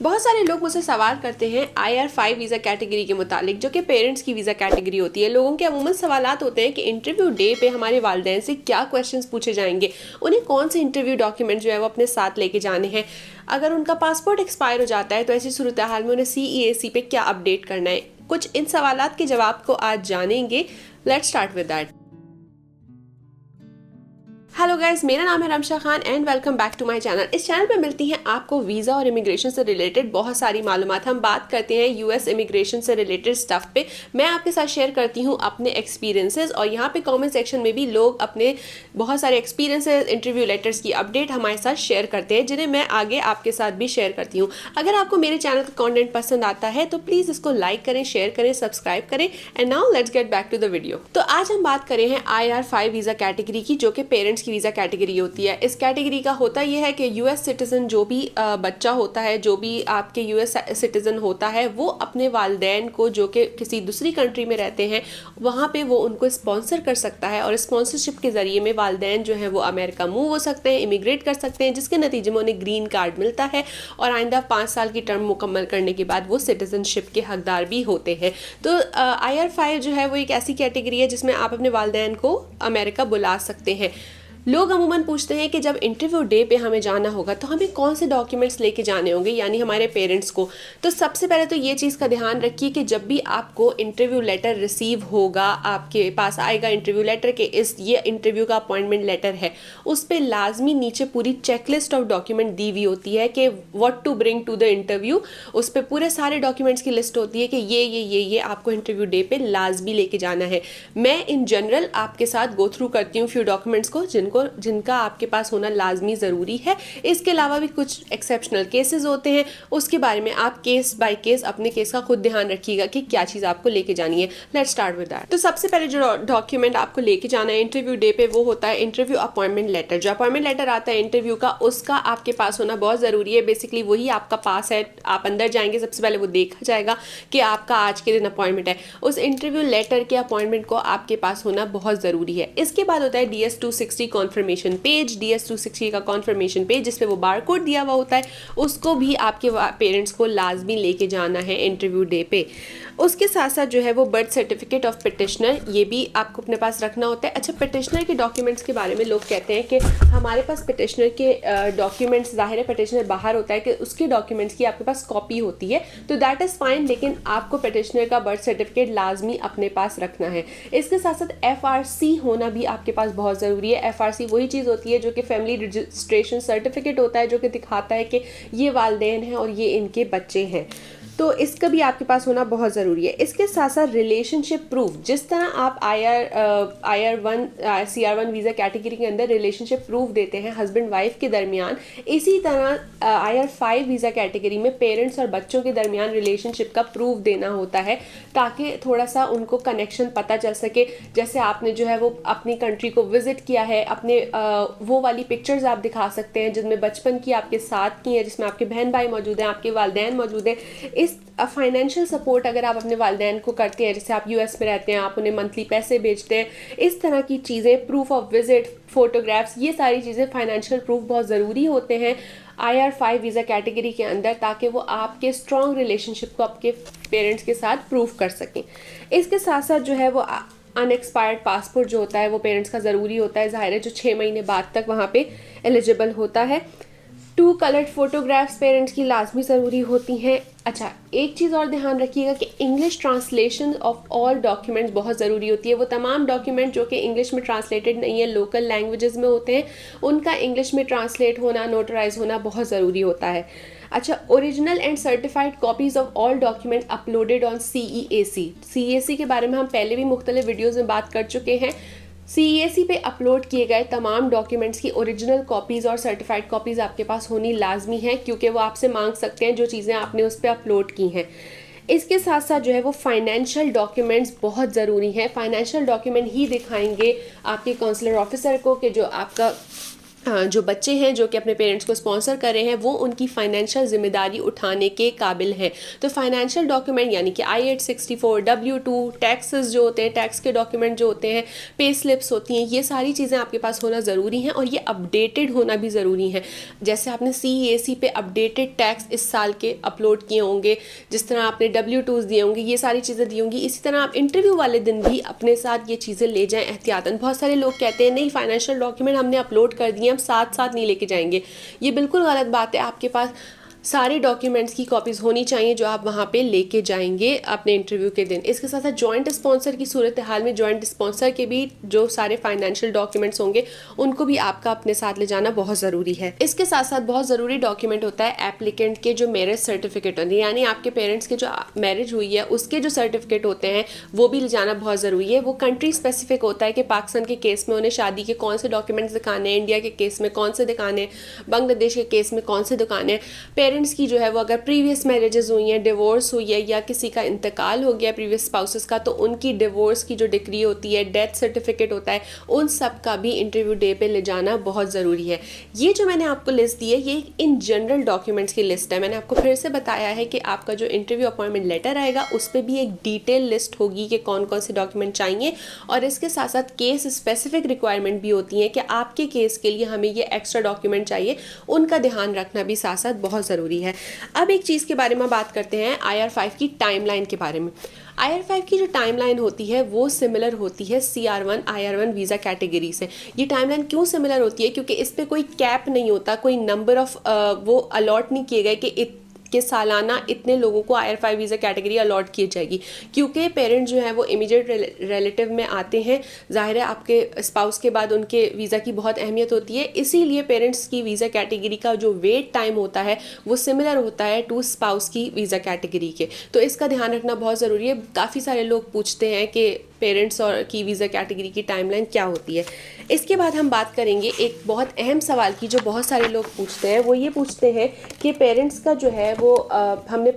बहुत सारे लोग मुझसे सवाल करते हैं IR5 वीज़ा कैटेगरी के मुतालिक, जो कि पेरेंट्स की वीज़ा कैटेगरी होती है। लोगों के अमूमन सवालात होते हैं कि इंटरव्यू डे पे हमारे वालिदैन से क्या क्वेश्चंस पूछे जाएंगे, उन्हें कौन से इंटरव्यू डॉक्यूमेंट जो है वो अपने साथ लेके जाने हैं, अगर उनका पासपोर्ट एक्सपायर हो जाता है तो ऐसी सूरत हाल में उन्हें CEAC पे क्या अपडेट करना है। कुछ इन सवालात के जवाब को आज जानेंगे। Let's start with that. Hello guys, मेरा नाम है Ramsha Khan and welcome back to my channel. इस चैनल पे मिलती हैं आपको वीज़ा और इमिग्रेशन से रिलेटेड बहुत सारी मालूमात। हम बात करते हैं US इमिग्रेशन से रिलेटेड स्टफ पे। मैं आपके साथ शेयर करती हूँ अपने एक्सपीरियंसेस और यहाँ पे कमेंट सेक्शन में भी लोग अपने बहुत सारे एक्सपीरियंसेस, इंटरव्यू लेटर्स की अपडेट हमारे साथ शेयर करते हैं, जिन्हें मैं आगे आपके साथ भी शेयर करती हूँ। अगर आपको मेरे चैनल का कॉन्टेंट पसंद आता है तो प्लीज़ इसको लाइक करें, शेयर करें, सब्सक्राइब करें। And now let's get back to the video. तो आज हम बात करें हैं IR5 वीज़ा कैटेगरी की, जो कि पेरेंट्स की वीज़ा कैटेगरी होती है। इस कैटेगरी का होता यह है कि US सिटीजन जो भी बच्चा होता है, जो भी आपके US सिटीजन होता है, वो अपने वालिदैन को जो कि किसी दूसरी कंट्री में रहते हैं वहाँ पे वो उनको स्पॉन्सर कर सकता है और स्पॉन्सरशिप के ज़रिए में वालिदैन जो है वो अमेरिका मूव हो सकते हैं, इमिग्रेट कर सकते हैं, जिसके नतीजे में उन्हें ग्रीन कार्ड मिलता है और आइंदा 5 साल की टर्म मुकम्मल करने के बाद वो सिटीजनशिप के हकदार भी होते हैं। तो IR5 जो है वो एक ऐसी कैटेगरी है जिसमें आप अपने वालिदैन को अमेरिका बुला सकते हैं। लोग अमूमन पूछते हैं कि जब इंटरव्यू डे पे हमें जाना होगा तो हमें कौन से डॉक्यूमेंट्स लेके जाने होंगे, यानी हमारे पेरेंट्स को। तो सबसे पहले तो ये चीज़ का ध्यान रखिए कि जब भी आपको इंटरव्यू लेटर रिसीव होगा, आपके पास आएगा इंटरव्यू लेटर के ये इंटरव्यू का अपॉइंटमेंट लेटर है, उस पर लाजमी नीचे पूरी चेकलिस्ट ऑफ डॉक्यूमेंट दी हुई होती है कि what to bring to the interview. उस पर पूरे सारे डॉक्यूमेंट्स की लिस्ट होती है कि ये आपको इंटरव्यू डे पे लाजमी लेके जाना है। मैं इन जनरल आपके साथ गो थ्रू करती हूँ फ्यू डॉक्यूमेंट्स को जिनका आपके पास होना लाजमी ज़रूरी है। इसके अलावा भी कुछ एक्सेप्शनल केसेस होते हैं, उसके बारे में आप केस बाय केस अपने केस का खुद ध्यान रखिएगा कि क्या चीज़ आपको लेके जानी है। Let's start with that. तो सबसे पहले जो डॉक्यूमेंट आपको लेके जाना है इंटरव्यू डे पे वो होता है इंटरव्यू अपॉइंटमेंट लेटर। जो अपॉइंटमेंट लेटर आता है इंटरव्यू का, उसका आपके पास होना बहुत ज़रूरी है। बेसिकली वही आपका पास है। आप अंदर जाएंगे, सबसे पहले वो देखा जाएगा कि आपका आज के दिन अपॉइंटमेंट है। उस इंटरव्यू लेटर के अपॉइंटमेंट को आपके पास होना बहुत ज़रूरी है। इसके बाद होता है DS-260 कॉन्फर्मेशन पेज। DS-260 का कॉन्फर्मेशन पेज जिसपे वो बार कोड दिया हुआ होता है, उसको भी आपके पेरेंट्स को लाजमी लेके जाना है इंटरव्यू डे पे। उसके साथ साथ जो है वो बर्थ सर्टिफिकेट ऑफ पिटिशनर, ये भी आपको अपने पास रखना होता है। अच्छा, पिटिशनर के डॉक्यूमेंट्स के बारे में लोग कहते हैं कि हमारे पास पिटिशनर के डॉक्यूमेंट्स, ज़ाहिर है पिटिशनर बाहर होता है, कि उसके डॉक्यूमेंट्स की आपके पास कॉपी होती है, तो दैट इज़ फाइन, लेकिन आपको पिटिशनर का बर्थ सर्टिफिकेट लाजमी अपने पास रखना है। इसके साथ साथ FRC होना भी आपके पास बहुत ज़रूरी है। FRC वही चीज़ होती है जो कि फैमिली रजिस्ट्रेशन सर्टिफिकेट होता है, जो कि दिखाता है कि ये वालिदैन हैं और ये इनके बच्चे हैं, तो इसका भी आपके पास होना बहुत ज़रूरी है। इसके साथ साथ रिलेशनशिप प्रूफ, जिस तरह आप IR1 CR1 वीज़ा कैटेगरी के अंदर रिलेशनशिप प्रूफ देते हैं हस्बैंड वाइफ के दरमियान, इसी तरह IR5 वीज़ा कैटेगरी में पेरेंट्स और बच्चों के दरमियान रिलेशनशिप का प्रूफ देना होता है, ताकि थोड़ा सा उनको कनेक्शन पता चल सके। जैसे आपने जो है वो अपनी कंट्री को विज़िट किया है, अपने वो वाली पिक्चर्स आप दिखा सकते हैं जिनमें बचपन की आपके साथ की है, जिसमें आपके बहन भाई मौजूद हैं, आपके वालिदैन मौजूद हैं। इस फाइनेंशियल सपोर्ट अगर आप अपने वालिदैन को करते हैं, जैसे आप US में रहते हैं, आप उन्हें मंथली पैसे भेजते हैं, इस तरह की चीज़ें, प्रूफ ऑफ विजिट, फोटोग्राफ्स, ये सारी चीज़ें, फाइनेंशियल प्रूफ बहुत ज़रूरी होते हैं IR5 वीज़ा कैटेगरी के अंदर, ताकि वो आपके स्ट्रॉन्ग रिलेशनशिप को आपके पेरेंट्स के साथ प्रूफ कर सकें। इसके साथ साथ जो है वो अनएक्सपायर्ड पासपोर्ट जो होता है वो पेरेंट्स का ज़रूरी होता है, ज़ाहिर है, जो 6 महीने बाद तक वहाँ पे एलिजिबल होता है। 2 कलर्ड फोटोग्राफ्स पेरेंट्स की लाजमी ज़रूरी होती हैं। अच्छा, एक चीज़ और ध्यान रखिएगा कि English translation of all documents बहुत ज़रूरी होती है। वो तमाम डॉक्यूमेंट जो कि इंग्लिश में ट्रांसलेटेड नहीं है, लोकल लैंग्वेजेस में होते हैं, उनका इंग्लिश में ट्रांसलेट होना, नोटराइज होना बहुत ज़रूरी होता है। अच्छा, original and certified copies of all document uploaded on CEAC के बारे में हम पहले भी मुख्तलिफ वीडियोज़ में बात कर चुके हैं। CEAC पे अपलोड किए गए तमाम डॉक्यूमेंट्स की ओरिजिनल कॉपीज़ और सर्टिफाइड कॉपीज़ आपके पास होनी लाजमी है, क्योंकि वो आपसे मांग सकते हैं जो चीज़ें आपने उस पर अपलोड की हैं। इसके साथ साथ जो है वो फाइनेंशियल डॉक्यूमेंट्स बहुत ज़रूरी हैं। फाइनेंशियल डॉक्यूमेंट ही दिखाएंगे आपके काउंसलर ऑफिसर को कि जो आपका जो बच्चे हैं जो कि अपने पेरेंट्स को स्पॉन्सर कर रहे हैं वो उनकी फाइनेंशियल जिम्मेदारी उठाने के काबिल हैं। तो फाइनेंशियल डॉक्यूमेंट यानी कि I-864, W-2, टैक्सेस जो होते हैं, टैक्स के डॉक्यूमेंट जो होते हैं, पे स्लिप्स होती हैं, ये सारी चीज़ें आपके पास होना ज़रूरी हैं और ये अपडेटेड होना भी ज़रूरी है। जैसे आपने CEAC पे अपडेटेड टैक्स इस साल के अपलोड किए होंगे, जिस तरह आपने W-2s दिए होंगे, ये सारी चीज़ें दी होंगी, इसी तरह आप इंटरव्यू वाले दिन भी अपने साथ ये चीज़ें ले जाएं एहतियातन। बहुत सारे लोग कहते हैं नहीं फाइनेंशियल डॉक्यूमेंट हमने अपलोड कर दिए, हम साथ साथ नहीं लेके जाएंगे। ये बिल्कुल गलत बात है। आपके पास सारे डॉक्यूमेंट्स की कॉपीज़ होनी चाहिए जो आप वहाँ पे लेके जाएंगे अपने इंटरव्यू के दिन। इसके साथ साथ जॉइंट स्पॉन्सर की सूरत हाल में जॉइंट स्पॉन्सर के भी जो सारे फाइनेंशियल डॉक्यूमेंट्स होंगे उनको भी आपका अपने साथ ले जाना बहुत ज़रूरी है। इसके साथ साथ बहुत ज़रूरी डॉक्यूमेंट होता है एप्लीकेंट के जो मैरिज सर्टिफिकेट होते हैं, यानी आपके पेरेंट्स के जो मैरिज हुई है उसके जो सर्टिफिकेट होते हैं वो भी ले जाना बहुत ज़रूरी है। वो कंट्री स्पेसिफिक होता है कि पाकिस्तान के केस में उन्हें शादी के कौन से डॉक्यूमेंट्स दिखाने हैं, इंडिया के केस में कौन से दिखाने हैं, बांग्लादेश के केस में कौन से दिखाने हैं। पेरेंट्स की जो है वो अगर प्रीवियस मैरिजेस हुई हैं, डिवोर्स हुई है या किसी का इंतकाल हो गया प्रीवियस स्पाउसेस का, तो उनकी डिवोर्स की जो डिक्री होती है, डेथ सर्टिफिकेट होता है, उन सब का भी इंटरव्यू डे पे ले जाना बहुत ज़रूरी है। ये जो मैंने आपको लिस्ट दी है ये इन जनरल डॉक्यूमेंट्स की लिस्ट है। मैंने आपको फिर से बताया है कि आपका जो इंटरव्यू अपॉइंटमेंट लेटर आएगा उस पर भी एक डिटेल लिस्ट होगी कि कौन कौन से डॉक्यूमेंट चाहिए, और इसके साथ साथ केस स्पेसिफिक रिक्वायरमेंट भी होती हैं कि आपके केस के लिए हमें ये एक्स्ट्रा डॉक्यूमेंट चाहिए, उनका ध्यान रखना भी साथ साथ बहुत ज़रूरी है। अब एक चीज़ के बारे में बात करते हैं IR5 की टाइमलाइन के बारे में। IR5 की जो टाइमलाइन होती है वो सिमिलर होती है CR1 IR1 वीज़ा कैटेगरी से। ये टाइमलाइन क्यों सिमिलर होती है? क्योंकि इस पे कोई कैप नहीं होता, कोई नंबर ऑफ वो अलॉट नहीं किए गए कि सालाना इतने लोगों को IR5 वीज़ा कैटेगरी अलॉट की जाएगी, क्योंकि पेरेंट्स जो हैं वो इमीडिएट रिलेटिव में आते हैं। ज़ाहिर है आपके स्पाउस के बाद उनके वीज़ा की बहुत अहमियत होती है, इसीलिए पेरेंट्स की वीज़ा कैटेगरी का जो वेट टाइम होता है वो सिमिलर होता है टू स्पाउस की वीज़ा कैटेगरी के। तो इसका ध्यान रखना बहुत ज़रूरी है। काफ़ी सारे लोग पूछते हैं कि पेरेंट्स और की वीज़ा कैटेगरी की टाइमलाइन क्या होती है। इसके बाद हम बात करेंगे एक बहुत अहम सवाल की जो बहुत सारे लोग पूछते हैं। वो ये पूछते हैं कि पेरेंट्स का जो है वो हमने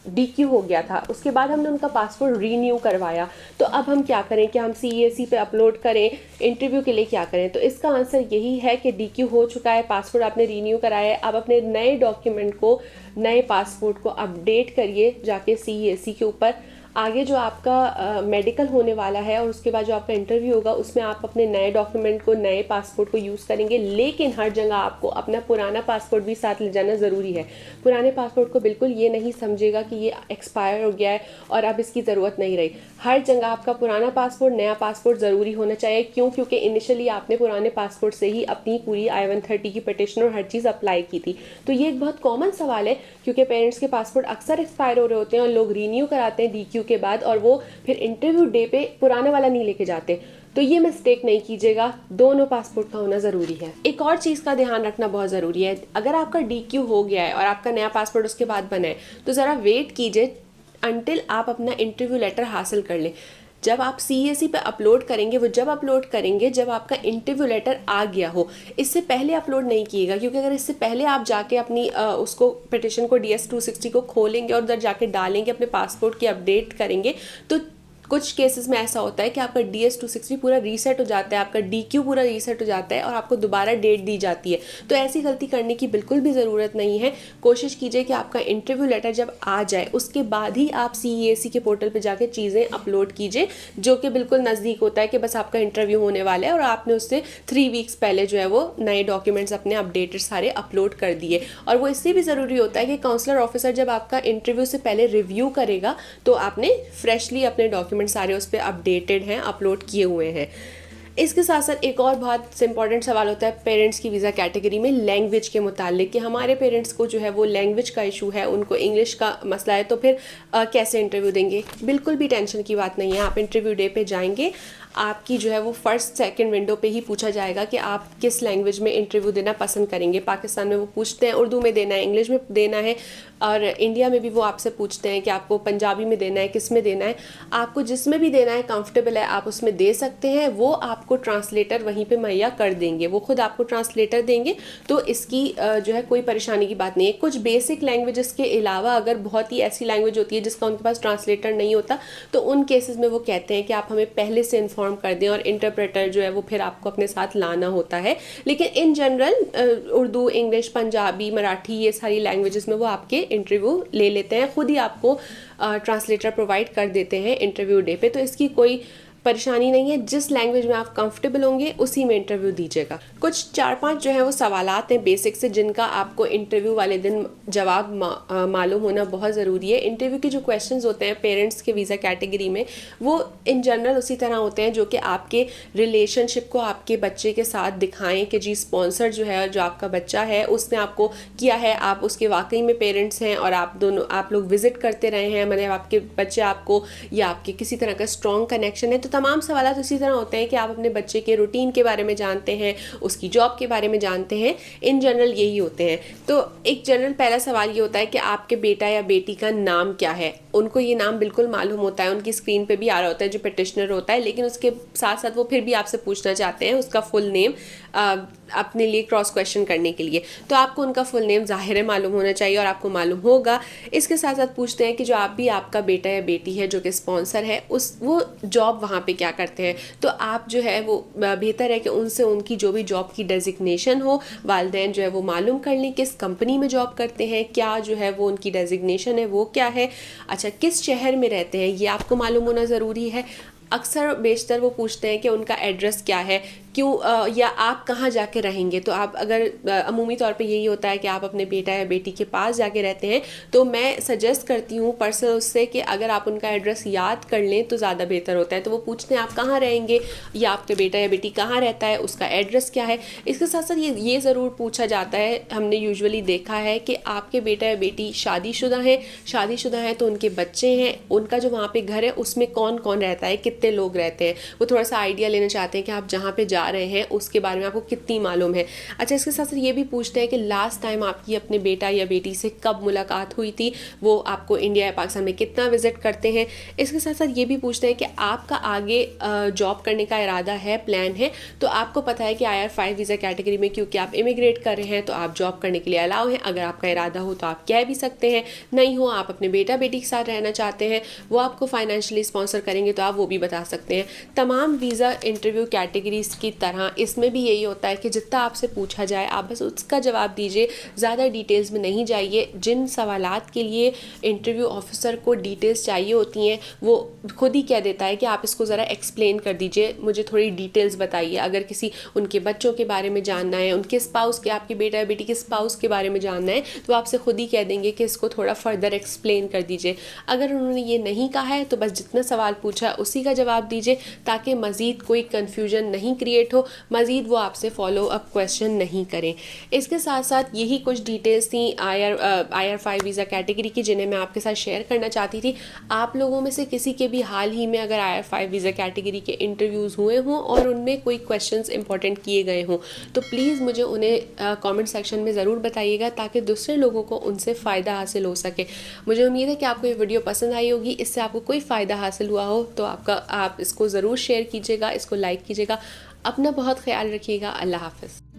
DQ हो गया था, उसके बाद हमने उनका पासपोर्ट रीन्यू करवाया, तो अब हम क्या करें, कि हम CEAC पे अपलोड करें, इंटरव्यू के लिए क्या करें? तो इसका आंसर यही है कि DQ हो चुका है, पासपोर्ट आपने रीन्यू कराया है, अब अपने नए डॉक्यूमेंट को, नए पासपोर्ट को अपडेट करिए जाके CEAC के ऊपर। आगे जो आपका मेडिकल होने वाला है और उसके बाद जो आपका इंटरव्यू होगा उसमें आप अपने नए डॉक्यूमेंट को, नए पासपोर्ट को यूज़ करेंगे, लेकिन हर जगह आपको अपना पुराना पासपोर्ट भी साथ ले जाना ज़रूरी है। पुराने पासपोर्ट को बिल्कुल ये नहीं समझेगा कि ये एक्सपायर हो गया है और अब इसकी ज़रूरत नहीं रही। हर जगह आपका पुराना पासपोर्ट, नया पासपोर्ट ज़रूरी होना चाहिए। क्यों? क्योंकि इनिशियली आपने पुराने पासपोर्ट से ही अपनी पूरी I-130 की पिटिशन और हर चीज़ अप्लाई की थी। तो ये एक बहुत कॉमन सवाल है, क्योंकि पेरेंट्स के पासपोर्ट अक्सर एक्सपायर हो रहे होते हैं और लोग रीन्यू कराते हैं DQ के बाद, और वो फिर इंटरव्यू डे पे पुराना वाला नहीं लेके जाते। तो ये मिस्टेक नहीं कीजिएगा, दोनों पासपोर्ट का होना ज़रूरी है। एक और चीज़ का ध्यान रखना बहुत ज़रूरी है, अगर आपका DQ हो गया है और आपका नया पासपोर्ट उसके बाद बना है तो ज़रा वेट कीजिए अनटिल आप अपना इंटरव्यू लेटर हासिल कर लें। जब आप CEAC पे अपलोड करेंगे, वो जब अपलोड करेंगे जब आपका इंटरव्यू लेटर आ गया हो, इससे पहले अपलोड नहीं किएगा, क्योंकि अगर इससे पहले आप जाके अपनी उसको पिटिशन को DS-260 को खोलेंगे और उधर जाके डालेंगे, अपने पासपोर्ट की अपडेट करेंगे, तो कुछ केसेस में ऐसा होता है कि आपका DS-260 पूरा रीसेट हो जाता है, आपका DQ पूरा रीसेट हो जाता है और आपको दोबारा डेट दी जाती है। तो ऐसी गलती करने की बिल्कुल भी ज़रूरत नहीं है। कोशिश कीजिए कि आपका इंटरव्यू लेटर जब आ जाए उसके बाद ही आप CEAC के पोर्टल पे जाके चीज़ें अपलोड कीजिए, जो कि बिल्कुल नज़दीक होता है कि बस आपका इंटरव्यू होने वाला है और आपने उससे 3 वीक्स पहले जो है वो नए डॉक्यूमेंट्स अपने अपडेटेड सारे अपलोड कर दिए। और वो इससे भी ज़रूरी होता है कि काउंसलर ऑफिसर जब आपका इंटरव्यू से पहले रिव्यू करेगा तो आपने फ्रेशली अपने डॉक्यूमेंट सारे उस पर अपडेटेड हैं, अपलोड किए हुए हैं। इसके साथ साथ एक और बहुत इंपॉर्टेंट सवाल होता है पेरेंट्स की वीज़ा कैटेगरी में लैंग्वेज के मुतालिक, कि हमारे पेरेंट्स को जो है वो लैंग्वेज का इशू है, उनको इंग्लिश का मसला है, तो फिर कैसे इंटरव्यू देंगे? बिल्कुल भी टेंशन की बात नहीं है। आप इंटरव्यू डे पे जाएंगे, आपकी जो है वो फर्स्ट सेकंड विंडो पे ही पूछा जाएगा कि आप किस लैंग्वेज में इंटरव्यू देना पसंद करेंगे। पाकिस्तान में वो पूछते हैं उर्दू में देना है, इंग्लिश में देना है, और इंडिया में भी वो आपसे पूछते हैं कि आपको पंजाबी में देना है, किस में देना है। आपको जिसमें भी देना है कंफर्टेबल है आप उसमें दे सकते हैं, वो आपको ट्रांसलेटर वहीं पे मुहैया कर देंगे, वो खुद आपको ट्रांसलेटर देंगे। तो इसकी जो है कोई परेशानी की बात नहीं है। कुछ बेसिक लैंग्वेजेस के अलावा अगर बहुत ही ऐसी लैंग्वेज होती है जिसका उनके पास ट्रांसलेटर नहीं होता, तो उन केसेस में वो कहते हैं कि आप हमें पहले से इन्फॉर्म कर दें और इंटरप्रेटर जो है वो फिर आपको अपने साथ लाना होता है। लेकिन in general Urdu, English, Punjabi, Marathi, ये सारी लैंग्वेजेस में वो आपके इंटरव्यू ले लेते हैं, खुद ही आपको ट्रांसलेटर प्रोवाइड कर देते हैं इंटरव्यू डे पे। तो इसकी कोई परेशानी नहीं है, जिस लैंग्वेज में आप कंफर्टेबल होंगे उसी में इंटरव्यू दीजिएगा। कुछ 4-5 जो है वो सवालात हैं बेसिक से जिनका आपको इंटरव्यू वाले दिन जवाब मालूम होना बहुत ज़रूरी है। इंटरव्यू के जो क्वेश्चंस होते हैं पेरेंट्स के वीज़ा कैटेगरी में, वो इन जनरल उसी तरह होते हैं जो कि आपके रिलेशनशिप को आपके बच्चे के साथ दिखाएं कि जी स्पॉन्सर जो है, जो आपका बच्चा है उसने आपको किया है, आप उसके वाकई में पेरेंट्स हैं और आप लोग विजिट करते रहे हैं, मतलब आपके बच्चे आपको या आपके किसी तरह का स्ट्रॉन्ग कनेक्शन है। तो तमाम सवाल इसी तरह होते हैं कि आप अपने बच्चे के रूटीन के बारे में जानते हैं, उसकी जॉब के बारे में जानते हैं, इन जनरल यही होते हैं। तो एक जनरल पहला सवाल ये होता है कि आपके बेटा या बेटी का नाम क्या है। उनको ये नाम बिल्कुल मालूम होता है, उनकी स्क्रीन पे भी आ रहा होता है जो पिटिशनर होता है, लेकिन उसके साथ साथ वो फिर भी आपसे पूछना चाहते हैं उसका फुल नेम अपने लिए क्रॉस क्वेश्चन करने के लिए। तो आपको उनका फुल नेम ज़ाहिर है मालूम होना चाहिए और आपको मालूम होगा। इसके साथ साथ पूछते हैं कि जो आपका बेटा या बेटी है जो कि स्पॉन्सर है वो जॉब वहाँ पे क्या करते हैं। तो आप जो है वो बेहतर है कि उनसे उनकी जो भी जॉब की डेजिग्नेशन हो, वालिदैन जो है वो मालूम कर लें किस कंपनी में जॉब करते हैं, क्या जो है वो उनकी डेजिग्नेशन है वो क्या है। अच्छा, किस शहर में रहते हैं ये आपको मालूम होना ज़रूरी है। अक्सर बेशतर वो पूछते हैं कि उनका एड्रेस क्या है, क्यों या आप कहाँ जाके रहेंगे। तो आप अगर अमूमी तौर पे यही होता है कि आप अपने बेटा या बेटी के पास जाके रहते हैं, तो मैं सजेस्ट करती हूँ पर्सनल उससे कि अगर आप उनका एड्रेस याद कर लें तो ज़्यादा बेहतर होता है। तो वो पूछते हैं आप कहाँ रहेंगे या आपके बेटा या बेटी कहाँ रहता है, उसका एड्रेस क्या है। इसके साथ साथ ये ज़रूर पूछा जाता है, हमने यूजुअली देखा है कि आपके बेटा या बेटी शादीशुदा हैं तो उनके बच्चे हैं, उनका जो वहाँ पे घर है उसमें कौन कौन रहता है, कितने लोग रहते हैं। वो थोड़ा सा आइडिया लेना चाहते हैं कि आप जहाँ पे जा रहे हैं उसके बारे में आपको कितनी मालूम है। अच्छा, इसके साथ साथ ये भी पूछते हैं कि लास्ट टाइम आपकी अपने बेटा या बेटी से कब मुलाकात हुई थी, वो आपको इंडिया या पाकिस्तान में कितना विजिट करते हैं। इसके साथ साथ ये भी पूछते हैं कि आपका आगे जॉब करने का इरादा है, प्लान है। तो आपको पता है कि IR5 वीज़ा कैटेगरी में क्योंकि आप इमिग्रेट कर रहे हैं तो आप जॉब करने के लिए अलाउ हैं। अगर आपका इरादा हो तो आप कह भी सकते हैं, नहीं हो आप अपने बेटा बेटी के साथ रहना चाहते हैं, वो आपको फाइनेंशियली स्पॉन्सर करेंगे तो आप वो भी बता सकते हैं। तमाम वीज़ा इंटरव्यू कैटेगरीज की तरह इसमें भी यही होता है कि जितना आपसे पूछा जाए आप बस उसका जवाब दीजिए, ज़्यादा डिटेल्स में नहीं जाइए। जिन सवालात के लिए इंटरव्यू ऑफिसर को डिटेल्स चाहिए होती हैं वो खुद ही कह देता है कि आप इसको ज़रा एक्सप्लेन कर दीजिए, मुझे थोड़ी डिटेल्स बताइए। अगर किसी उनके बच्चों के बारे में जानना है, उनके स्पाउस के, आपके बेटा या बेटी के स्पाउस के बारे में जानना है, तो आपसे खुद ही कह देंगे कि इसको थोड़ा फर्दर एक्सप्लेन कर दीजिए। अगर उन्होंने ये नहीं कहा है तो बस जितना सवाल पूछा उसी का जवाब दीजिए ताकि मज़ीद कोई कन्फ्यूजन नहीं क्रिएट हो, मज़ीद वो आपसे फॉलो अप क्वेश्चन नहीं करें। इसके साथ साथ यही कुछ डिटेल्स थी IR5 वीज़ा कैटेगरी की जिन्हें मैं आपके साथ शेयर करना चाहती थी। आप लोगों में से किसी के भी हाल ही में अगर IR5 वीज़ा कैटेगरी के इंटरव्यूज़ हुए हों और उनमें कोई क्वेश्चंस इंपॉर्टेंट किए गए हों तो प्लीज़ मुझे उन्हें कमेंट सेक्शन में ज़रूर बताइएगा ताकि दूसरे लोगों को उनसे फ़ायदा हासिल हो सके। मुझे उम्मीद है कि आपको ये वीडियो पसंद आई होगी, इससे आपको कोई फ़ायदा हासिल हुआ हो तो आप इसको ज़रूर शेयर कीजिएगा, इसको लाइक कीजिएगा। अपना बहुत ख्याल रखिएगा। अल्लाह हाफ़िज़।